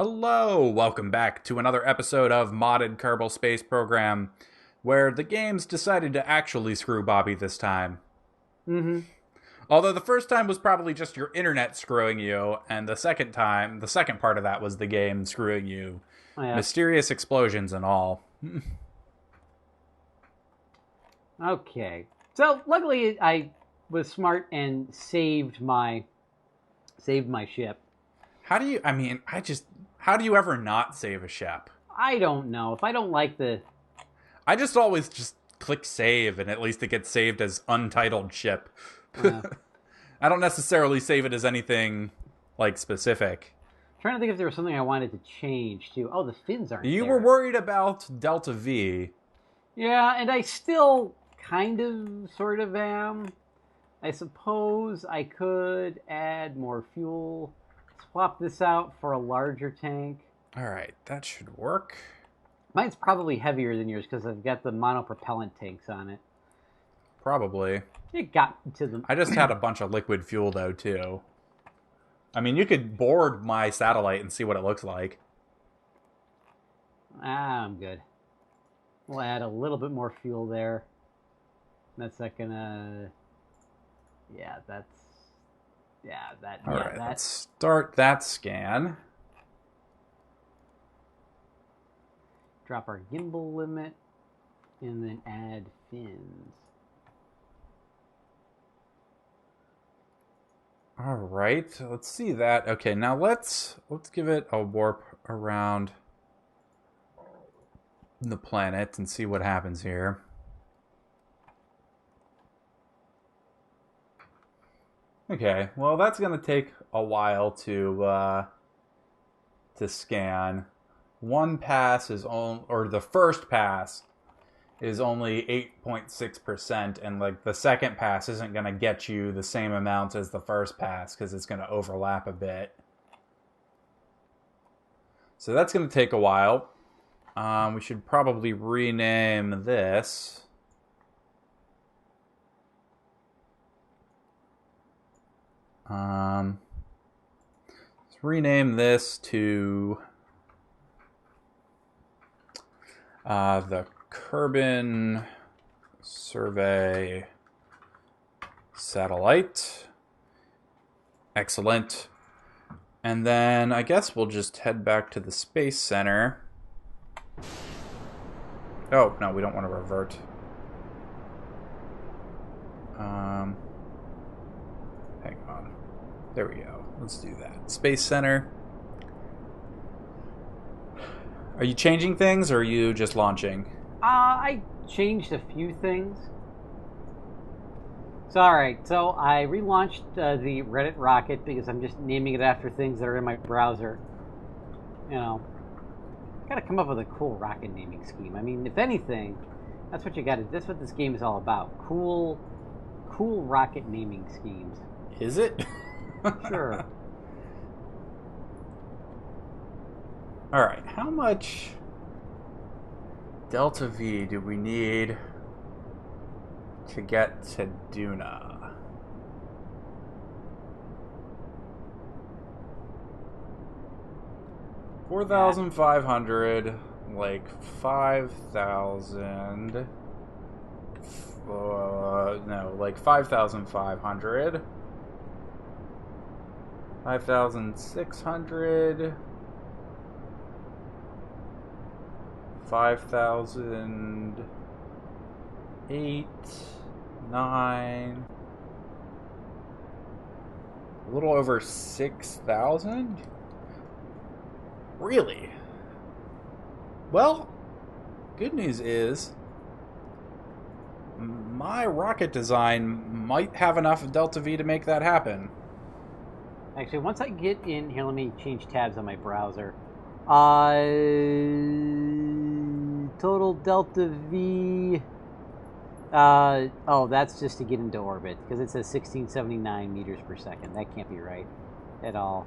Hello, welcome back to another episode of Modded Kerbal Space Program, where the games decided to actually screw Bobby this time. Mm-hmm. Although the first time was probably just your internet screwing you, and the second part of that was the game screwing you. Oh, yeah. Mysterious explosions and all. Okay. So luckily I was smart and saved my ship. How do you ever not save a ship? I don't know. If I don't like I just always just click save, and at least it gets saved as untitled ship. I don't necessarily save it as anything, specific. Trying to think if there was something I wanted to change too. Oh, the fins aren't You there. were worried about Delta V. Yeah, and I still kind of sort of am. I suppose I could add more fuel. Swap this out for a larger tank. Alright, that should work. Mine's probably heavier than yours because I've got the monopropellant tanks on it. Probably. It got to them. I just had a bunch of liquid fuel, though, too. I mean, you could board my satellite and see what it looks like. I'm good. We'll add a little bit more fuel there. That's not gonna... Yeah, that's... Yeah, that... Alright, let's start that scan. Drop our gimbal limit, and then add fins. Alright, let's see that. Okay, now let's give it a warp around the planet and see what happens here. Okay, well that's gonna take a while to scan. One pass is the first pass is only 8.6%, and the second pass isn't gonna get you the same amount as the first pass because it's gonna overlap a bit. So that's gonna take a while. We should probably rename this. Let's rename this to the Kerbal Survey Satellite. Excellent. And then I guess we'll just head back to the Space Center. Oh, no, we don't want to revert. Hang on. There we go. Let's do that. Space Center. Are you changing things, or are you just launching? I changed a few things. So, alright, so I relaunched the Reddit rocket because I'm just naming it after things that are in my browser. You know, gotta come up with a cool rocket naming scheme. I mean, if anything, that's what that's what this game is all about. Cool rocket naming schemes. Is it? Sure. Alright, how much Delta V do we need to get to Duna? $4,500, 5,000. No, 5,500. 5,600. 5,000. 8, 9. A little over 6,000? Really? Well, good news is my rocket design might have enough Delta V to make that happen. Actually, once I get in here, let me change tabs on my browser. Total Delta V. Oh, that's just to get into orbit because it says 1679 meters per second. That can't be right at all.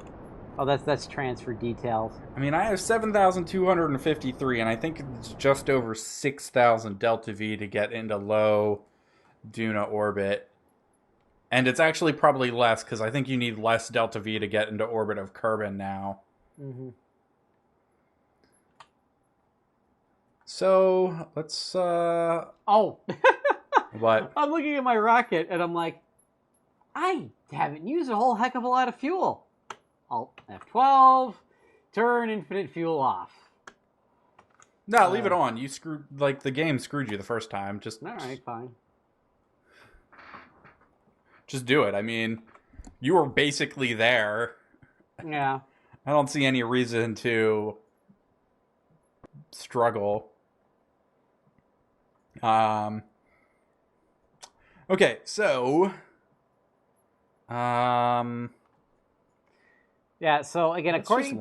Oh, that's transfer details. I mean, I have 7,253, and I think it's just over 6,000 Delta V to get into low Duna orbit. And it's actually probably less, because I think you need less Delta V to get into orbit of Kerbin now. Mm-hmm. So let's. Oh, What? I'm looking at my rocket and I'm like, I haven't used a whole heck of a lot of fuel. Alt F12, turn infinite fuel off. No, leave it on. You screwed. Like the game screwed you the first time. All right, fine. Just do it. I mean, you were basically there. Yeah. I don't see any reason to struggle. Okay, so Yeah, so again, let's according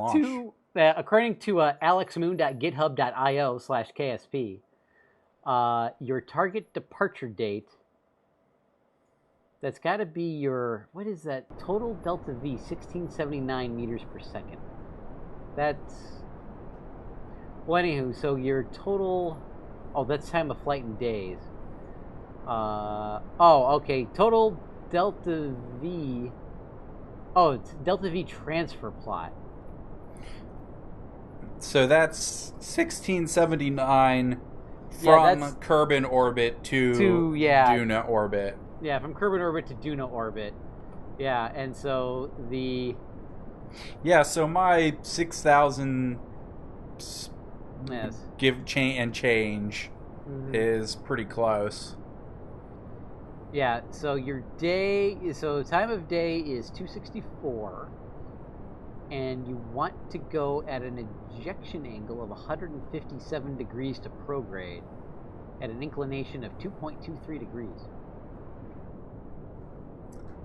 to alexmoon.github.io/KSP, your target departure date, that's got to be your, what is that? Total delta V, 1679 meters per second. That's, well, anywho, so your total, oh, that's time of flight in days. Okay, total delta V, oh, it's delta V transfer plot. So that's 1679 from Kerbal orbit to Duna orbit. Yeah, from Kerbal orbit to Duna orbit. Yeah, and so the... Yeah, so my 6,000 change is pretty close. Yeah, so your day, so time of day is 264, and you want to go at an ejection angle of 157 degrees to prograde at an inclination of 2.23 degrees.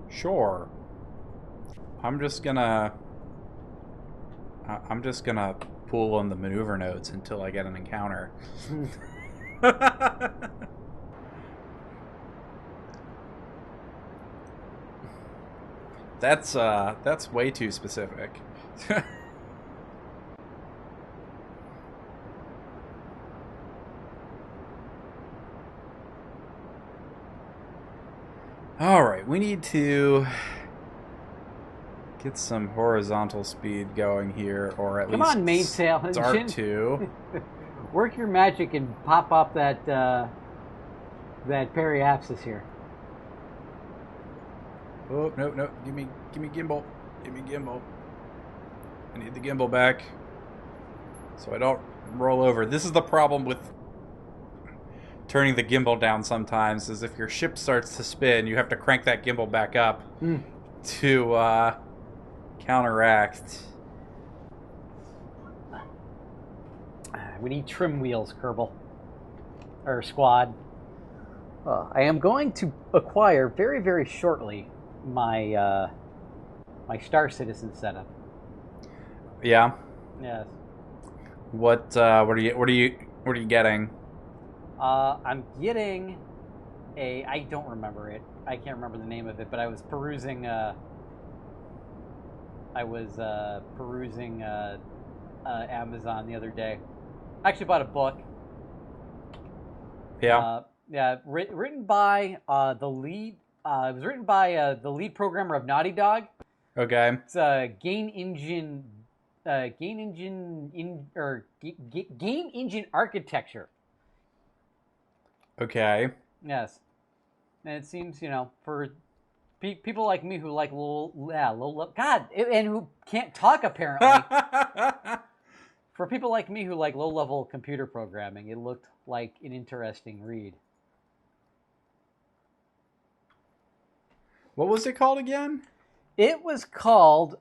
Sure. I'm just gonna pull on the maneuver nodes until I get an encounter. That's way too specific. All right, we need to get some horizontal speed going here, or at least on, mainsail start to. Work your magic and pop up that periapsis here. Oh, no, give me gimbal. Give me gimbal. I need the gimbal back so I don't roll over. This is the problem with turning the gimbal down sometimes, is if your ship starts to spin, you have to crank that gimbal back up to counteract. We need trim wheels, Kerbal. Or Squad. I am going to acquire very, very shortly my my Star Citizen setup. Yeah. Yes. What are you getting? I'm getting a, I don't remember it. I can't remember the name of it, but I was perusing Amazon the other day. I actually bought a book. Yeah. Written by the lead. It was written by the lead programmer of Naughty Dog. Okay. It's Game Engine Architecture. Okay. Yes, and it seems, for people like me who like low God, and who can't talk apparently. For people like me who like low-level computer programming, it looked like an interesting read. What was it called again? It was called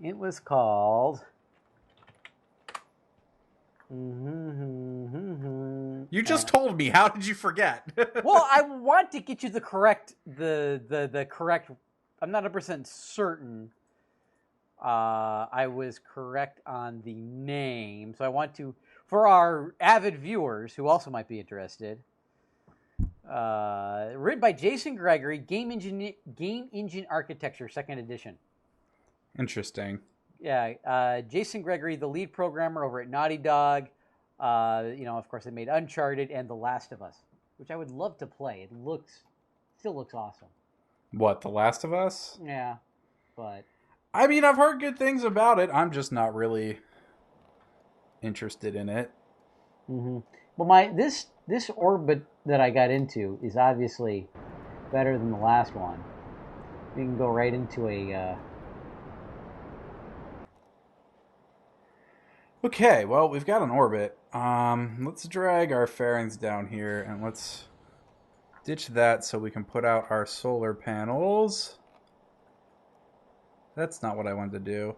It was called. You just told me. How did you forget? Well, I want to get you the correct. I'm not 100% certain. I was correct on the name, so I want to, for our avid viewers who also might be interested. Written by Jason Gregory, Game Engine Architecture, 2nd edition. Interesting. Yeah, Jason Gregory, the lead programmer over at Naughty Dog. Of course, they made Uncharted and The Last of Us, which I would love to play. It still looks awesome. What, The Last of Us? Yeah, but I mean, I've heard good things about it. I'm just not really interested in it. Mm-hmm. Well, this orbit that I got into is obviously better than the last one. We can go right into a. Okay, well, we've got an orbit. Let's drag our fairings down here and let's ditch that so we can put out our solar panels. That's not what I wanted to do.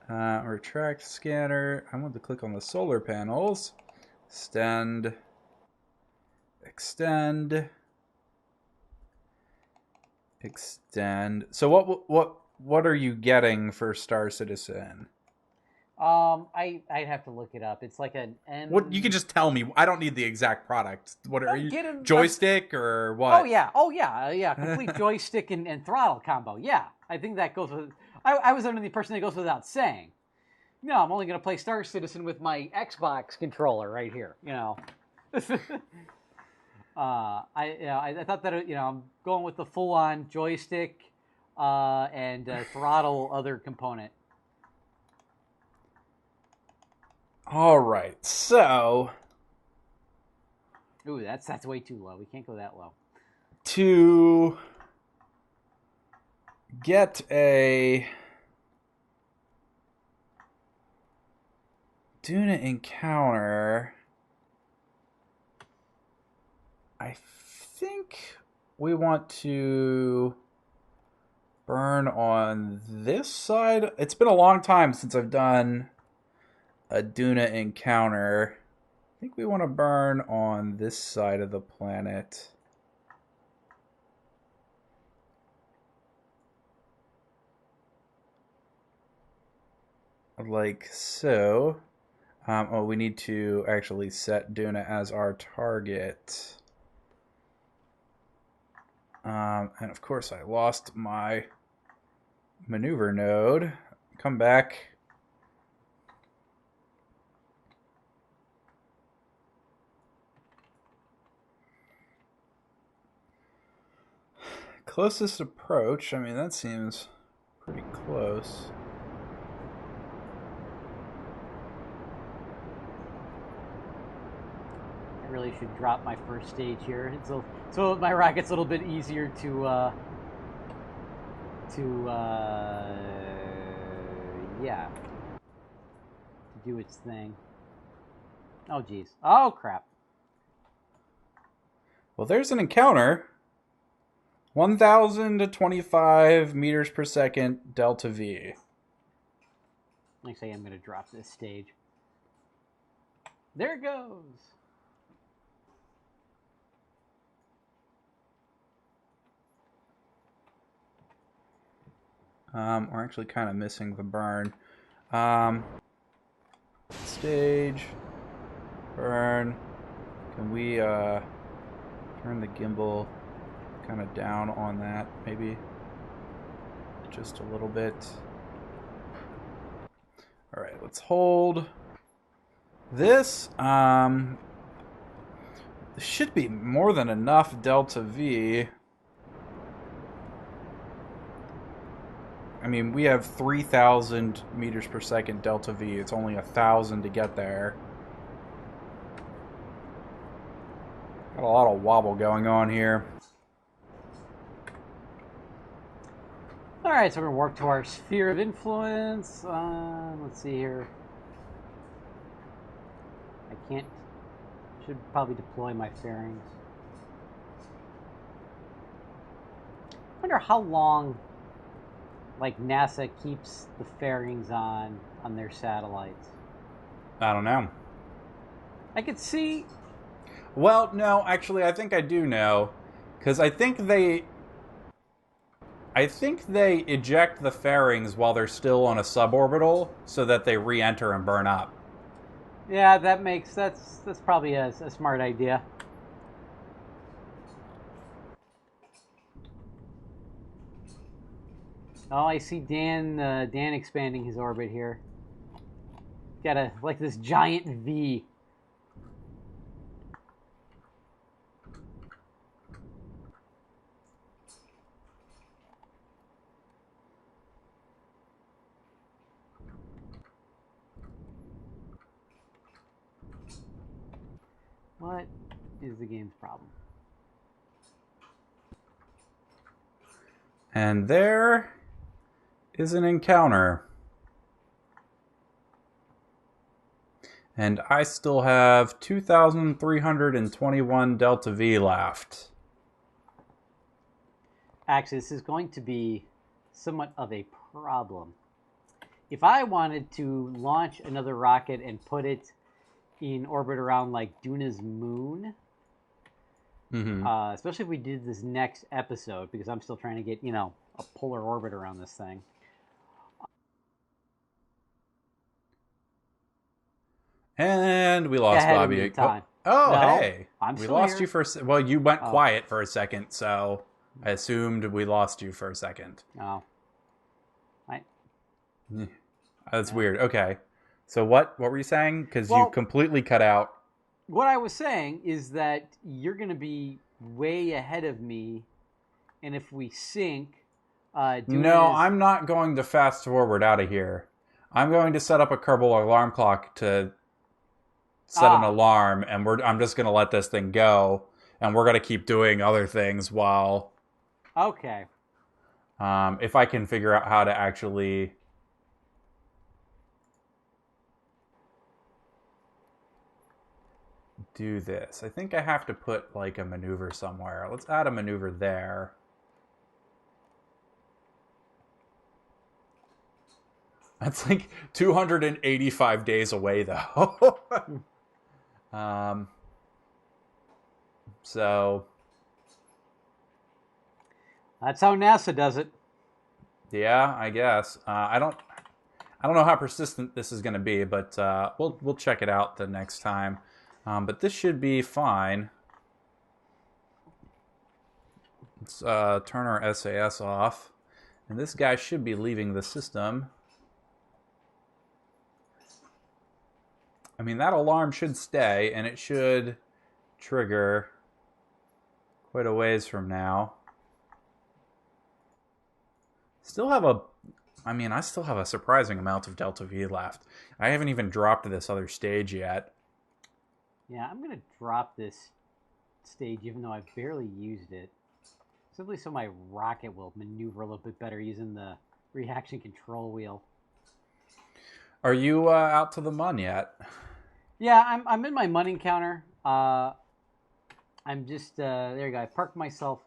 Retract scanner. I want to click on the solar panels. Extend. Extend. Extend. So what are you getting for Star Citizen? I'd have to look it up. It's like an M. What you can just tell me. I don't need the exact product. What are you? Get a Joystick or what? Oh yeah. Complete joystick and throttle combo. Yeah, I think that goes with. I was under the impression that goes without saying. No, I'm only going to play Star Citizen with my Xbox controller right here. I thought that I'm going with the full-on joystick and throttle other component. All right, so Ooh, that's way too low. We can't go that low. To get a Duna encounter, I think we want to burn on this side. It's been a long time since I've done a Duna encounter. I think we want to burn on this side of the planet. Like so. We need to actually set Duna as our target. And of course I lost my maneuver node. Come back. Closest approach, I mean, that seems pretty close. I really should drop my first stage here. So my rocket's a little bit easier to do its thing. Oh geez. Oh crap. Well, there's an encounter. 1,000 to 25 meters per second delta V. Like I say, I'm going to drop this stage. There it goes. We're actually kind of missing the burn. Stage. Burn. Can we turn the gimbal kind of down on that, maybe? Just a little bit. Alright, let's hold this. This should be more than enough delta V. I mean, we have 3,000 meters per second delta V. It's only 1,000 to get there. Got a lot of wobble going on here. Alright, so we're going to work to our sphere of influence. Let's see here. I can't. Should probably deploy my fairings. I wonder how long like NASA keeps the fairings on their satellites. I don't know. I could see. Well, no, actually, I think I do know, because I think they eject the fairings while they're still on a suborbital, so that they re-enter and burn up. Yeah, that's probably a smart idea. Oh, I see Dan expanding his orbit here. Got like this giant V. What is the game's problem? And there is an encounter. And I still have 2,321 Delta V left. Actually, this is going to be somewhat of a problem. If I wanted to launch another rocket and put it in orbit around like Duna's moon, especially if we did this next episode, because I'm still trying to get, a polar orbit around this thing. And we lost Bobby. Time. Oh, no, hey. We lost here. you for well, you went quiet for a second, so I assumed we lost you for a second. Oh. That's weird. Okay. So what were you saying? Because you completely cut out. What I was saying is that you're going to be way ahead of me, and if we sync... No, I'm not going to fast forward out of here. I'm going to set up a Kerbal alarm clock to set an alarm, and I'm just going to let this thing go, and we're going to keep doing other things while... Okay. If I can figure out how to actually... do this. I think I have to put like a maneuver somewhere. Let's add a maneuver there. That's like 285 days away though. So that's how NASA does it. Yeah, I guess. I don't know how persistent this is going to be, but we'll check it out the next time. But this should be fine. Let's turn our SAS off. And this guy should be leaving the system. I mean, that alarm should stay, and it should trigger quite a ways from now. I still have a surprising amount of Delta V left. I haven't even dropped this other stage yet. Yeah, I'm going to drop this stage even though I've barely used it. Simply so my rocket will maneuver a little bit better using the reaction control wheel. Are you out to the mun yet? Yeah, I'm in my mun encounter. I'm just, there you go. I parked myself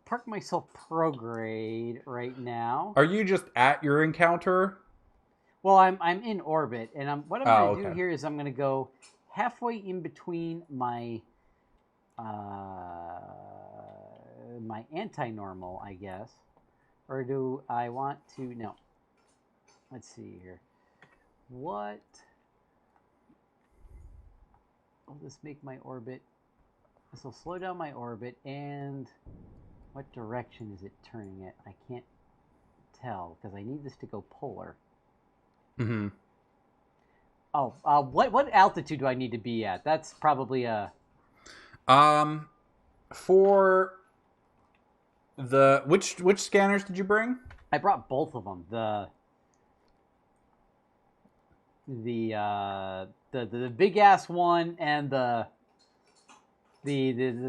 prograde right now. Are you just at your encounter? Well, I'm in orbit, and what I'm going to do here is I'm going to go halfway in between my my anti-normal, I guess. Or do I want to... No. Let's see here. What will this make my orbit? This will slow down my orbit, and what direction is it turning it? I can't tell, because I need this to go polar. Mm-hmm. Oh, what altitude do I need to be at? That's probably a... For the... Which scanners did you bring? I brought both of them. The big ass one and the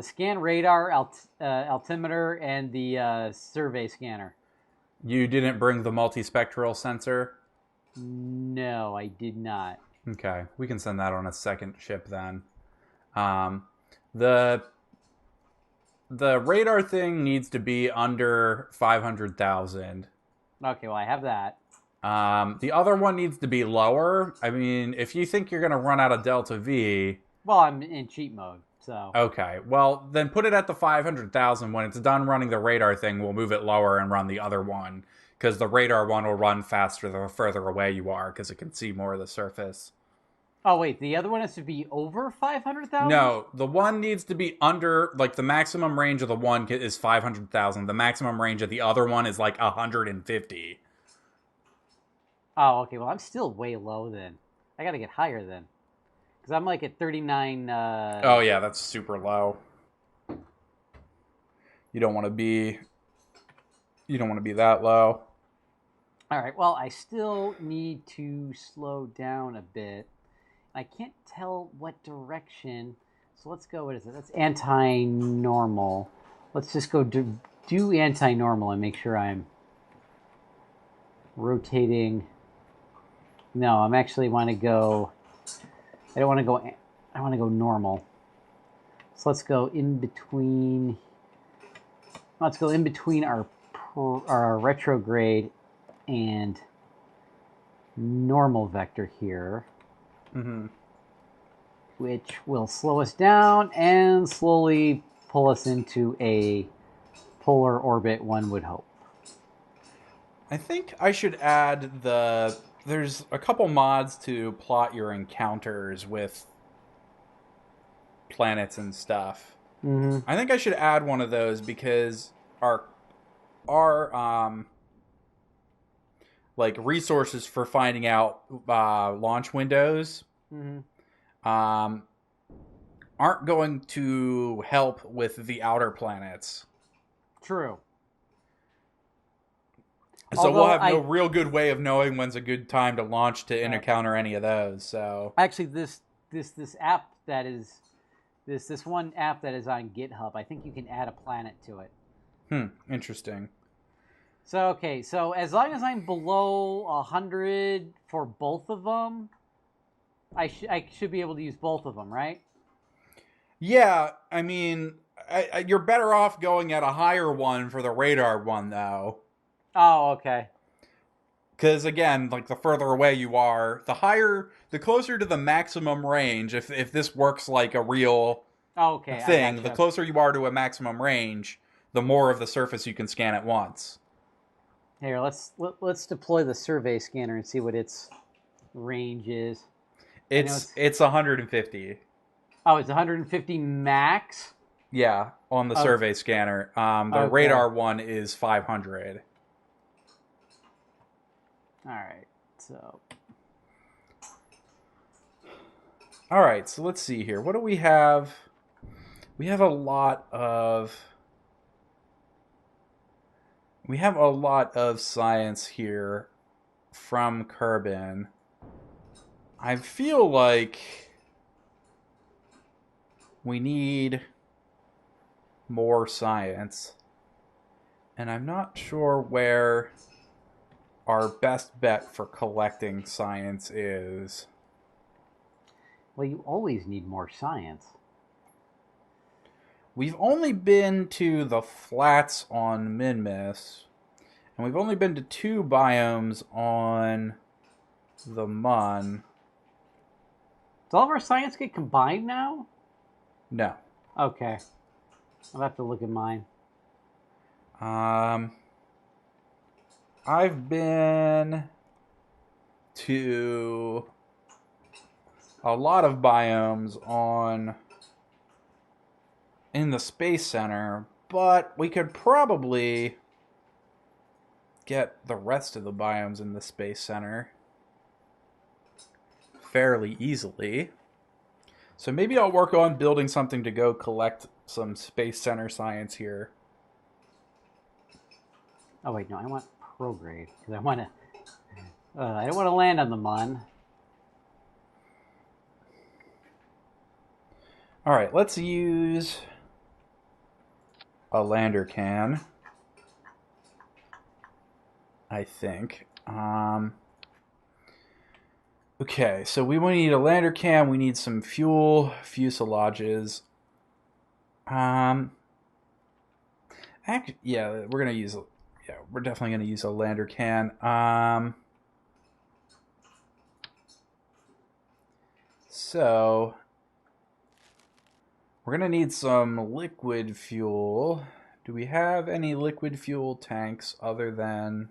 scan radar altimeter and the survey scanner. You didn't bring the multispectral sensor? No, I did not. Okay, we can send that on a second ship then. The radar thing needs to be under 500,000. Okay, well I have that. The other one needs to be lower. I mean, if you think you're going to run out of Delta V... Well, I'm in cheat mode, so... Okay, well, then put it at the 500,000. When it's done running the radar thing, we'll move it lower and run the other one. Because the radar one will run faster the further away you are, because it can see more of the surface. Oh, wait, the other one has to be over 500,000? No, the one needs to be under, like, the maximum range of the one is 500,000. The maximum range of the other one is, like, 150. Oh, okay, well, I'm still way low then. I gotta get higher then. Because I'm, like, at 39... Oh, yeah, that's super low. You don't want to be that low. All right, well, I still need to slow down a bit. I can't tell what direction. So let's go, what is it? That's anti-normal. Let's just go do anti-normal and make sure I'm rotating. No, I'm actually want to go, I don't want to go, I want to go normal. So let's go in between, let's go in between our retrograde and normal vector here. Mm-hmm. Which will slow us down and slowly pull us into a polar orbit, one would hope. I think I should add there's a couple mods to plot your encounters with planets and stuff. Mm-hmm. I think I should add one of those because our like resources for finding out launch windows aren't going to help with the outer planets. True. So although we'll have no real good way of knowing when's a good time to launch to encounter any of those. So actually, this app that is this one app that is on GitHub, I think you can add a planet to it. Interesting. So okay, so as long as I'm below 100 for both of them, I should be able to use both of them, right? Yeah, I mean, you're better off going at a higher one for the radar one, though. Oh, okay. Because again, like the further away you are, the closer to the maximum range. If this works like a real thing, the closer you are to a maximum range, the more of the surface you can scan at once. Here, let's deploy the survey scanner and see what its range is. It's 150. Oh, it's 150 max? Yeah, on the survey scanner. The radar one is 500. All right, so let's see here. What do we have? We have a lot of science here from Kerbin. I feel like we need more science, and I'm not sure where our best bet for collecting science is. Well, you always need more science. We've only been to the flats on Minmus, and we've only been to 2 biomes on the Mun. Does all of our science get combined now? No. Okay. I'll have to look at mine. I've been to a lot of biomes in the Space Center, but we could probably get the rest of the biomes in the Space Center fairly easily. So maybe I'll work on building something to go collect some Space Center science here. Oh wait, no, I want prograde because I want to. I don't want to land on the Mun. All right, let's use a lander can. I think. Okay, so we need a lander can. We need some fuel, fuselages. Yeah, we're gonna use. Yeah, we're definitely gonna use a lander can. So we're gonna need some liquid fuel. Do we have any liquid fuel tanks other than?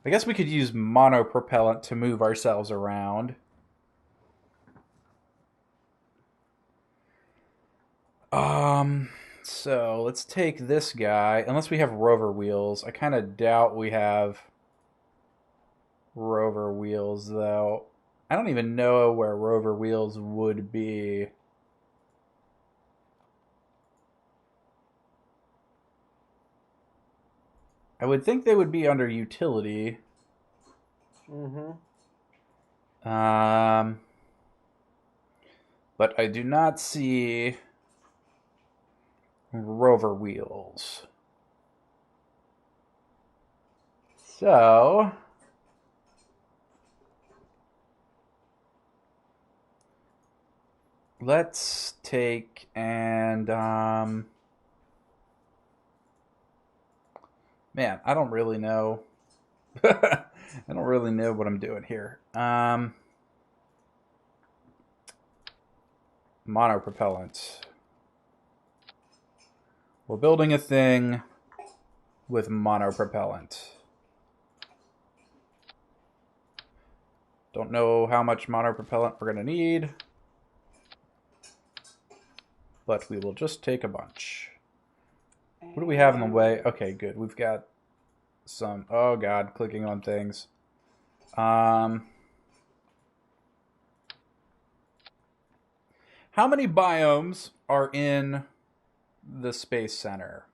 I guess we could use monopropellant to move ourselves around. So let's take this guy. Unless we have rover wheels. I kind of doubt we have rover wheels, though. I don't even know where rover wheels would be. I would think they would be under utility. But I do not see rover wheels. So let's take and man, I don't really know. I don't really know what I'm doing here. Monopropellant. We're building a thing with monopropellant. Don't know how much monopropellant we're going to need, but we will just take a bunch. What do we have in the way? Okay, good. We've got some... Oh, God, clicking on things. How many biomes are in the Space Center?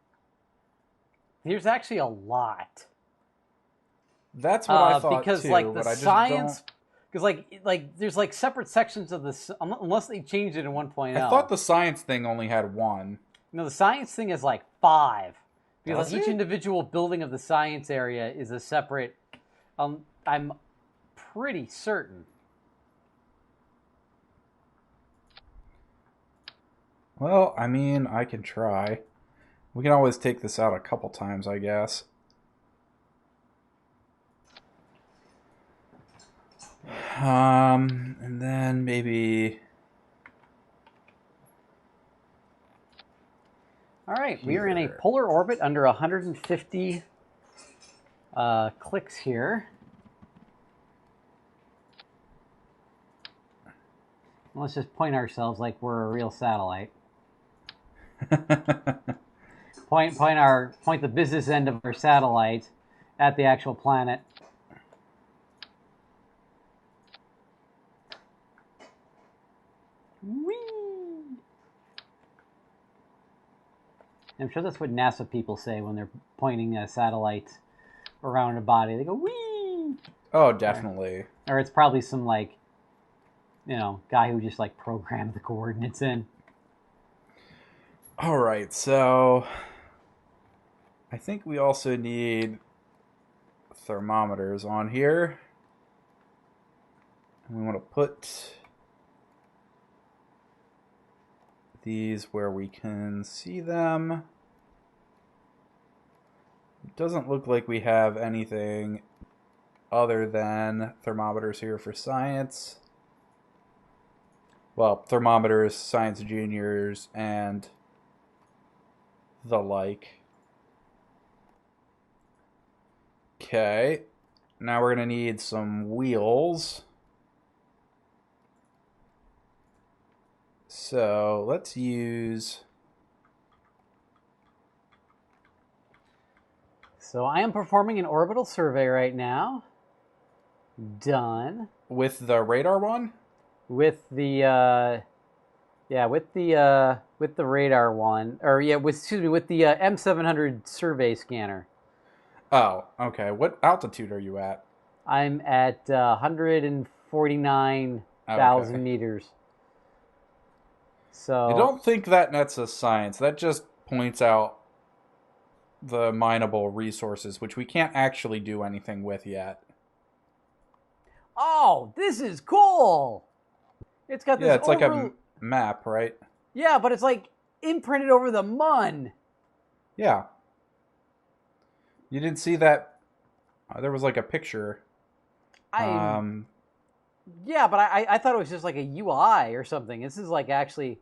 There's actually a lot. That's what I thought because too, like the but I just science, don't... because like there's like separate sections of this, unless they changed it in 1.0. I thought the science thing only had one. No, the science thing is like 5. Because Does each it? individual building of the science area is a separate. I'm pretty certain. Well, I mean, I can try. We can always take this out a couple times, I guess. And then maybe... All right, we are in a Here. polar orbit under 150 clicks here. Let's just point ourselves like we're a real satellite. Point the business end of our satellite at the actual planet. Whee! I'm sure that's what NASA people say when they're pointing a satellite around a body. They go, whee! Oh, definitely. Or it's probably some, like, you know, guy who just, like, programmed the coordinates in. All right, so I think we also need thermometers on here. And we want to put these where we can see them. It doesn't look like we have anything other than thermometers here for science. Well, thermometers, science juniors, and the like. Okay, now we're going to need some wheels. So let's use... So I am performing an orbital survey right now. Done. With the radar one? With the with the radar one, or with the M700 survey scanner. Oh, okay. What altitude are you at? I'm at 149,000 Okay. meters. So I don't think that nets us science. That just points out the mineable resources, which we can't actually do anything with yet. Oh, this is cool! It's got this. Yeah, it's like a map, right? Yeah, but it's like imprinted over the mun. Yeah. You didn't see that? There was like a picture. Yeah, but I thought it was just like a UI or something. This is like actually.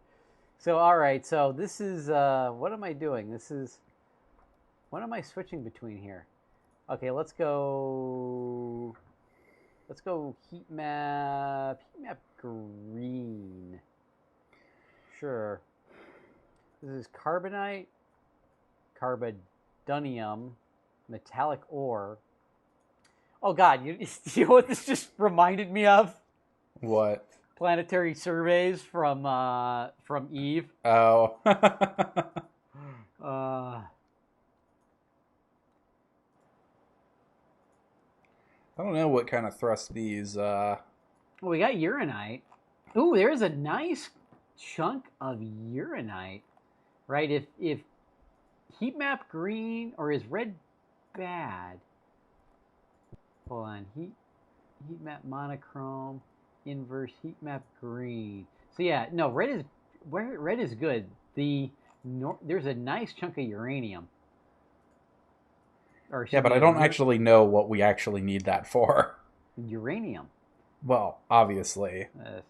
So all right, so this is what am I doing? What am I switching between here? Okay, let's go heat map green. Sure. This is carbonite, carbidonium, metallic ore. Oh God, you know what this just reminded me of? What? Planetary surveys from Eve. Oh. I don't know what kind of thrust these... Well, we got uranite. Ooh, there's a nice chunk of uranite, right? If heat map green, or is red bad? Hold on, heat map monochrome, inverse heat map green. So yeah, no, red is good. There's a nice chunk of uranium. Yeah, but I don't actually know what we actually need that for. Uranium. Well, obviously. So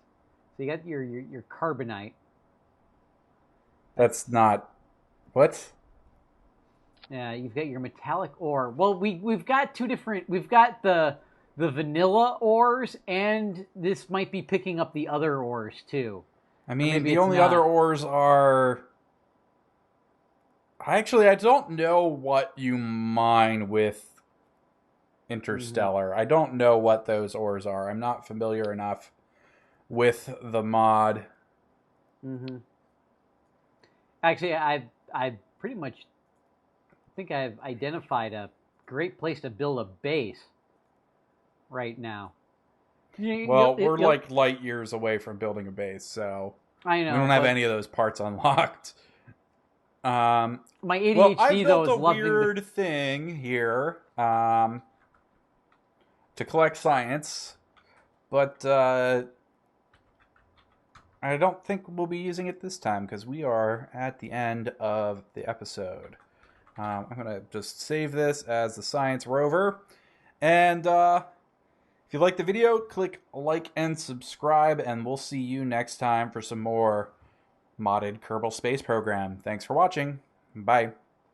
you got your carbonite. That's not... What? Yeah, you've got your metallic ore. Well, we've got two different... We've got the vanilla ores, and this might be picking up the other ores, too. I mean, the only other ores are... Actually, I don't know what you mine with Interstellar. Mm-hmm. I don't know what those ores are. I'm not familiar enough with the mod. Mm-hmm. Actually, I pretty much think I've identified a great place to build a base right now. Well, we're like light years away from building a base, so I know we don't have any of those parts unlocked. My ADHD, though, is a weird thing here to collect science, but I don't think we'll be using it this time because we are at the end of the episode. I'm going to just save this as the science rover. And if you like the video, click like and subscribe, and we'll see you next time for some more modded Kerbal Space Program. Thanks for watching. Bye.